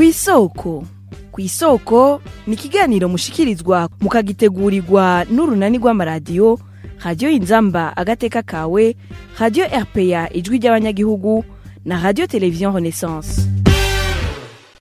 Kw'isoko. Kw'isoko ni ikiganiro mushikirizwa mukagitegurirwa n'urunani rw'amaradiyo Radio Inzamba agateka kawe, Radio RPA ijwi ry'abanyagihugu na Radio Television Renaissance.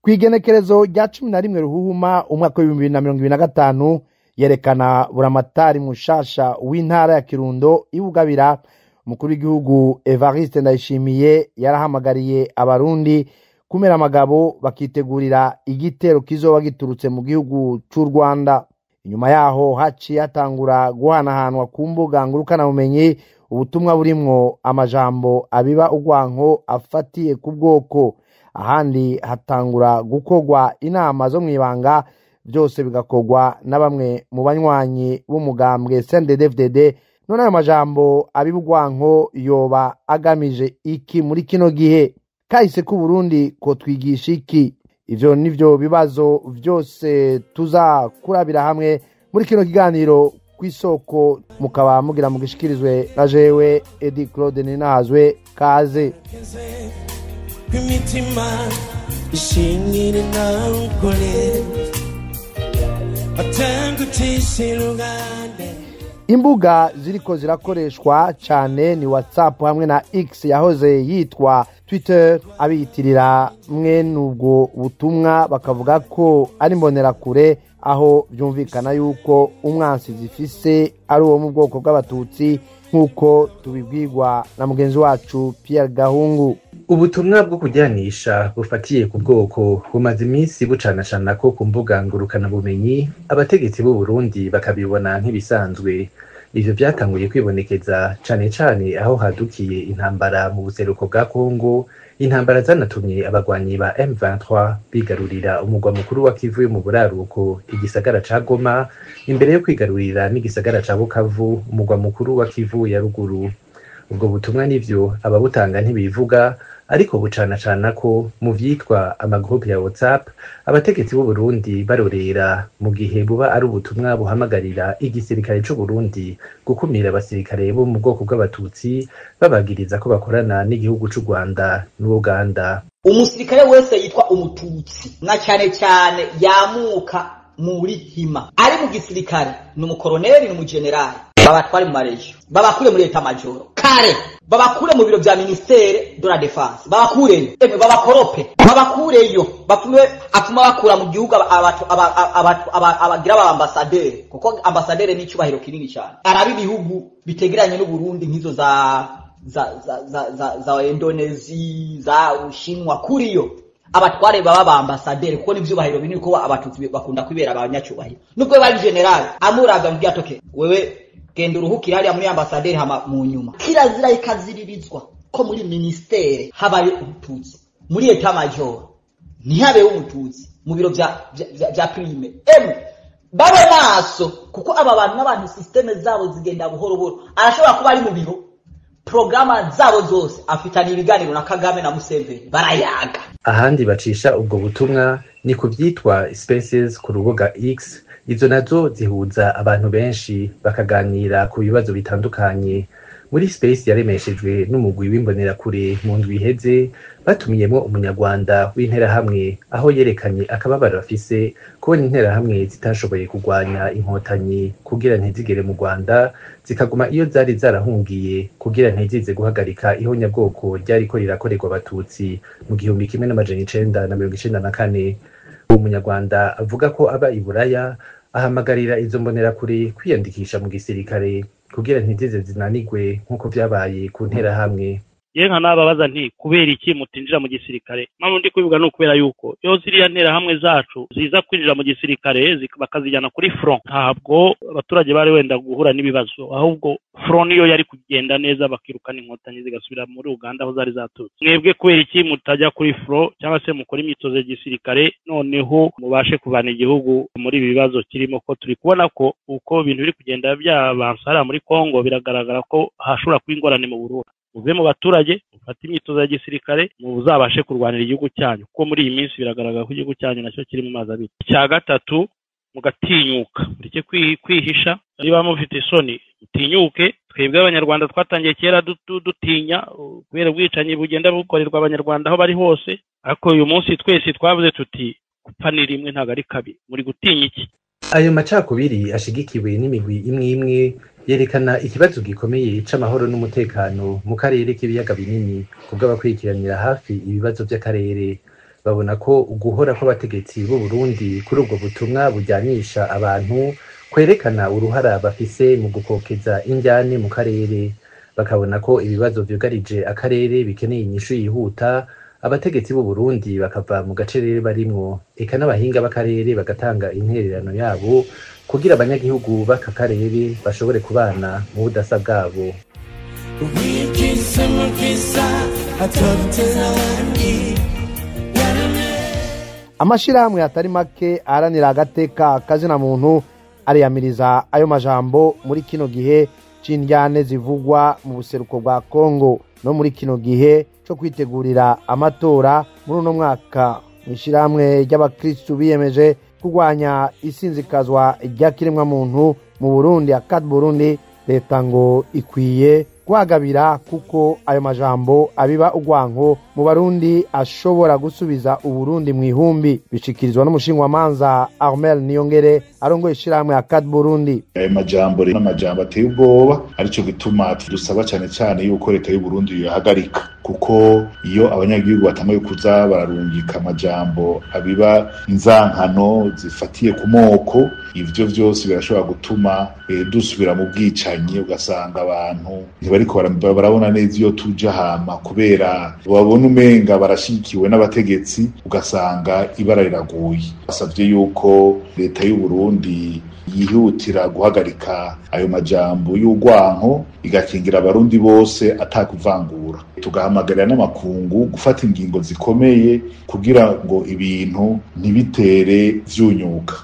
Kw'igenekerezo rya 11 Ruhuhuma umwaka wa 2025 yerekana Buramatari mushasha w'intara ya Kirundo Bugabira, umukuru w'igihugu Évariste Ndayishimiye yarahamagariye Abarundi kumera magabo bakitegurira igitero kizoba giturutse mu gihugu cy'u Rwanda. Inyuma yaho haciye hatangura guhanahanwa ku mbuga ngurukana bumenyi ubutumwa burimwo amajambo abiba urwanko afatiye ku bwoko, ahandi hatangura gukorwa inama zo mw'ibanga, byose bigakorwa na bamwe mu banywanyi b'umugambwe CNDD-FDD. None ayo majambo abiba urwanko yoba agamije iki muri kino gihe? Kahise ku Burundi ko twigisha iki? Ivyo nivyo bibazo vyose tuza kurabira hamwe muri kino kiganiro kw'isoko, mukaba mugira mugishikirizwe na jewe Edi Claude Ninazwe. Kaze kw'imitima ishingire na ukore atangutishe rugande. Imbuga ziriko zirakoreshwa cyane ni WhatsApp hamwe na X yahoze yitwa Twitter. Abiyitirira mwene ubwo butumwa bakavuga ko ari mbonerakure, aho byumvikana yuko umwansi zifise ari uwo mu bwoko bw'abatutsi, nk'uko tubibwirwa na mugenzi wacu Pierre Gahungu. Ubutumwa bwo kujyanisha bufatiye ku bwoko bumaze iminsi bucanacana ko ku mbuga ngurukana bumenyi, abategetsi b'u Burundi bakabibona nk'ibisanzwe. Ivyo byatanguye kwibonekeza cane cane aho hadukiye intambara mu buseruko bwa Kongo, intambara zanatumye abagwanyi ba M23 bigarurira umugwa mukuru wa Kivu mu buraruko, igisagara ca Goma, imbere yo kwigarurira n'igisagara ca Bukavu, umugwa mukuru wa Kivu ya ruguru. Ubwo butumwa nivyo ababutanga ntibivuga, ariko bucanacana ko mu vyitwa amagroupe ya WhatsApp abategetsi b'u Burundi barorera, mu gihe buba ari ubutumwa buhamagarira igisirikare c'u Burundi gukumira abasirikare bo mu bwoko bw'abatutsi, babagiriza ko bakorana n'igihugu c'u Rwanda n'Uganda. Umusirikare wese yitwa umututsi na cyane cyane yamuka muri hima ari mu gisirikare, ni umukoroneli, ni umugenerali, babatware mu marejo, babakure muri leta majoro kare, babakure mu biro bya ministere de la défense, babakureyo, babakorope, babakureyo, afuma bakura mu gihugu abagira aba ambassadeur, kuko ambassadeur ni cyubahiro kinini cyane. Arabi bihugu bitegeranye n'u Burundi nk'izo za Indonesia, za Ushinwa, kuriyo abatware baba ba ambassadeur, kuko n'ivyubahiro binini ko abatutsi bakunda kwibera abanyacyubahiro. Nubwo bari general amuraga mbya toke, wewe genda uruhukira hariya muri ambassadeur hama mu nyuma. Kirazira ikaziririzwa ko muri ministere habaye umututsi, muri eta major ntihabe umututsi, mu biro bya prime babe maso, kuko aba bantu n'abantu systeme zabo zigenda buhoro buhoro. Arashobora kuba ari mu biro, programa zabo zose afitanye ibiganiro na Kagame na Museveni, barayaga. Ahandi bacisha ubwo butumwa ni kuvyitwa spaces ku rubuga X. Izo nazo zihuza abantu benshi bakaganira ku bibazo bitandukanye. Muri space yaremeshejwe n'umugwi w'imbonerakure mu ndwi iheze, batumiyemo umunyarwanda w'interahamwe, aho yerekanye akababaro afise kubona interahamwe zitashoboye kugwanya inkotanyi kugira ntizigere mu Rwanda, zikaguma iyo zari zarahungiye kugira ntizize guhagarika ihonyabwoko ryariko rirakorerwa abatutsi mu 1994. Umunyarwanda avuga ko aba i Buraya, ahamagarira izo mbonerakure kwiyandikisha mu gisirikare kugira ntizize zinanigwe nk'uko vyabaye ku nterahamwe. Yenka nababaza nti kubera iki mutinjira mu gisirikare? Mpamvu ndi kubivuga no kubera yuko yo ziriya nterahamwe zacu ziza kwinjira mu gisirikare bakazijyana kuri front, ntabwo abaturage bari wenda guhura n'ibibazo, ahubwo front niyo yari kugenda neza, bakirukana inkotanyi zigasubira muri Uganda aho zari zaturutse. Mwebwe kubera iki mutajya kuri front cyangwa se mukora imyitozo ya gisirikare noneho mubashe kuvana igihugu muri ibi bibazo kirimo? Ko turi kubona ko uko ibintu biri kugenda byabansara muri Kongo, biragaragara ko hashobora kuba ingorane mu Burundi. Muve mu baturage, mufate imyitozo ya gisirikare, muzabashe kurwanira igihugu cyanyu, kuko muri iyi minsi biragaragara ko igihugu cyanyu nacyo kiri mu mazi abiri. Icya gatatu, mugatinyuka mureke kwihisha niba mufite isoni utinyuke twebwe abanyarwanda twatangiye kera dutinya kubera ubwicanyi bugenda bukorerwa abanyarwanda aho bari hose ariko uyu munsi twese twavuze tuti gupfa ni rimwe ntabwo ari kabiri muri gutinya iki. Ayo macakubiri ashigikiwe n'imigwi imwe imwe yerekana ikibazo gikomeye c'amahoro n'umutekano mu karere k'ibiyaga binini kubw'abakurikiranira hafi ibibazo by'akarere. Babona ko uguhora kw'abategetsi b'u Burundi kuri ubwo butumwa bujyanisha abantu kwerekana uruhara bafise mu gukokeza injyane mu karere. Bakabona ko ibibazo vyugarije akarere bikeneye inyishu yihuta, abategetsi b'u Burundi bakava mu gacerere barimwo, eka n'abahinga b'akarere bagatanga intererano yabo kugira abanyagihugu b'aka karere bashobore kubana mu budasa bwabo. Amashirahamwe atari make aharanira agateka kazina muntu ariyamiriza ayo majambo muri kino gihe c'indyane zivugwa mu buseruko bwa Kongo no muri kino gihe cyo kwitegurira amatora muri uno mwaka. Mw'ishirahamwe ry'abakristu biyemeje kurwanya isinzikazwa ry'akiremwa muntu mu Burundi akad Burundi, leta ngo ikwiye kwagabira kuko ayo majambo abiba urwanko mu Barundi ashobora gusubiza Uburundi mw'ihumbi. Bishikirizwa n'umushingwamanza Armel Niyongere arongoye ishirahamwe akad Burundi. Ayo majambo rero n'amajambo ateye ubwoba, arico gituma dusaba cyane yuko leta y'u Burundi yohagarika, kuko iyo abanyagihugu batangaye kuza bararungika amajambo abiba inzankano zifatiye ku moko, ivyo vyose birashobora gutuma dusubira mu bwicanyi, ugasanga abantu ntibariko barabona neza iyo tuja hama, kubera babona umenga barashikiwe n'abategetsi, ugasanga ibara riraguye. Basavye yuko leta y'u Burundi yihutira guhagarika ayo majambo y'urwanko, igakingira abarundi bose atakuvangura. Tugahamagarira n'amakungu gufata ingingo zikomeye kugira ngo ibintu ntibitere vyunyuka.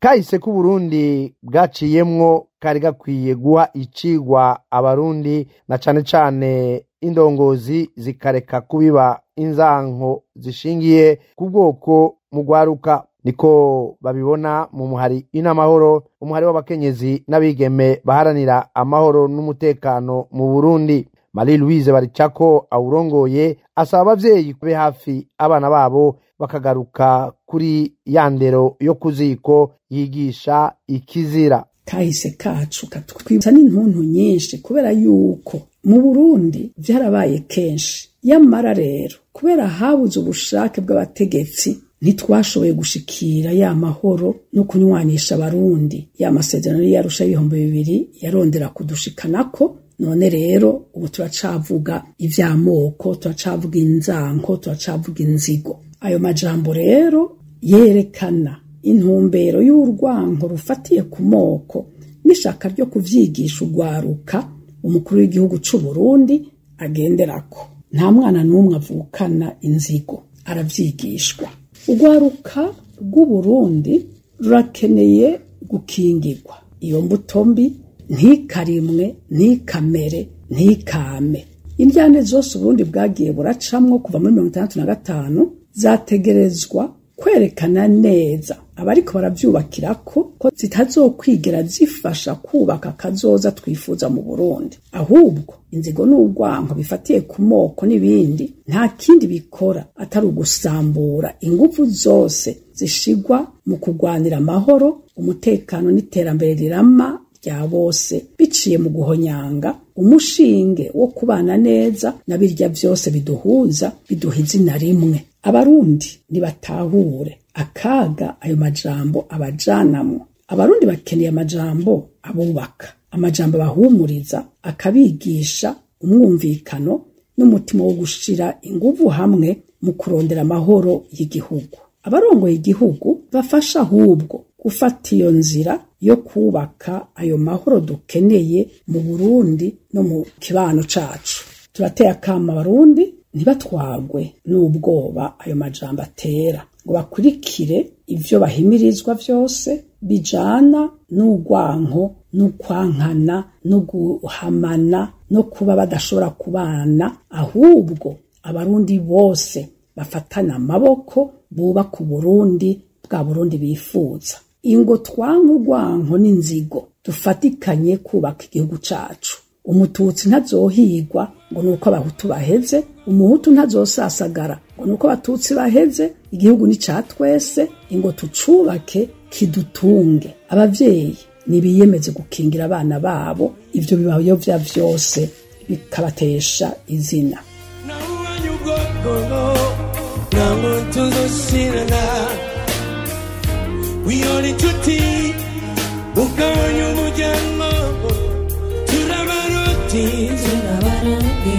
Kahise ku Burundi bwaciyemwo kari gakwiye guha icigwa abarundi, na cane cane indongozi zikareka kubiba inzanko zishingiye ku bwoko mu gwaruka. Niko babibona mu muhari inamahoro, umuhari w'abakenyezi n'abigeme baharanira amahoro n'umutekano mu Burundi. Marie Louise Baricako awurongoye asaba abavyeyi kube hafi abana babo bakagaruka kuri yandero yo kuziko yigisha ikizira. Kahise kacu katwibutsa n'intuntu nyinshi kubera yuko mu Burundi vyarabaye kenshi. Yamara rero kubera habuze ubushake bw'abategetsi ntitwashoboye gushikira ya mahoro no kunywanisha abarundi. Ya masezerano yarusha ibihumbi 2000 yarondera kudushikanako. None rero ubu turacavuga ivy'amoko, turacavuga inzanko, turacavuga inzigo. Ayo majambo rero yerekana intumbero y'urwanko rufatiye ku moko n'ishaka ryo kuvyigisha urwaruka umukuru w'igihugu c'u Burundi agenderako. Nta mwana n'umwe avukana inzigo, aravyigishwa. Urwaruka rw'u Burundi rurakeneye gukingirwa. Iyo mbuto mbi ntikarimwe, ntikamere, ntikame. Indyane zose Burundi bwagiye buracamwo kuva muri 1965 zategerezwa kwerekana neza abariko baravyubakirako ko zitazokwigera zifasha kubaka kazoza twifuza mu Burundi. Ahubwo inzigo n'urwanko bifatiye ku moko n'ibindi nta kindi bikora atari ugusambura ingufu zose zishigwa mu kugwanira amahoro, umutekano n'iterambere rirama rya bose, biciye mu guhonyanga umushinge wo kubana neza na birya vyose biduhuza, biduha izina rimwe. Abarundi nibatahure akaga ayo majambo abajanamwo. Abarundi bakeneye amajambo abubaka, amajambo bahumuriza, akabigisha umwumvikano n'umutima wo gushira inguvu hamwe mu kurondera amahoro y'igihugu. Abarongoye igihugu bafasha ahubwo gufata iyo nzira yo kubaka ayo mahoro dukeneye mu Burundi no mu kibano cacu. Turateye akama Abarundi ntibatwagwe n'ubwoba ayo majambo atera, ngo bakurikire ivyo bahimirizwa vyose bijana n'urwanko, n'ukwankana, no guhamana, no kuba badashobora kubana. Ahubwo Abarundi bose bafatana amaboko bubaka Burundi, bwa Burundi bifuza. ingo twanka urwanko n'inzigo dufatikanye kubaka igihugu cacu. Umututsi ntazohigwa ngo nuko abahutu baheze, umuhutu ntazosasagara ngo nuko abatutsi baheze. Igihugu ni ca twese, ingo tucubake kidutunge. Abavyeyi nibiyemeze gukingira abana babo ivyo bibayovya vyose bikabatesha izina.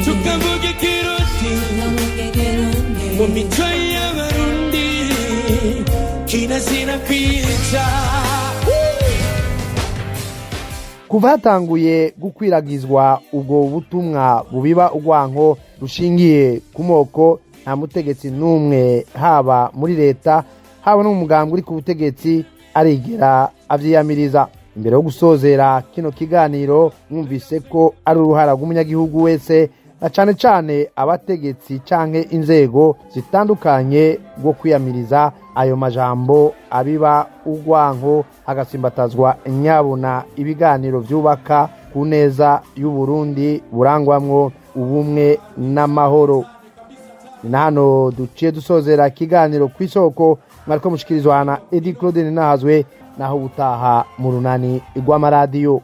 tukavuge kiroti mu mico y'Abarundi kinazira kwica. kuva hatanguye gukwiragizwa ubwo butumwa bubiba urwanko rushingiye ku moko, nta mutegetsi n'umwe haba muri leta haba no mu mugambwe uri ku butegetsi arigera avyiyamiriza. Imbere yo gusozera kino kiganiro mwumvise ko ari uruhara rw'umunyagihugu wese na cane cane abategetsi canke inzego zitandukanye rwo kwiyamiriza ayo majambo abiba urwanko, hagasimbatazwa nyabuna ibiganiro vyubaka ku neza y'Uburundi burangwamwo ubumwe n'amahoro. Na hano duciye dusozera kiganiro kw'isoko, mwariko mushikirizwa na Edi Claude Ninahazwe, naho ubutaha mu runani rw'amaradiyo.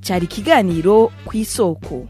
Cari kiganiro kw'isoko.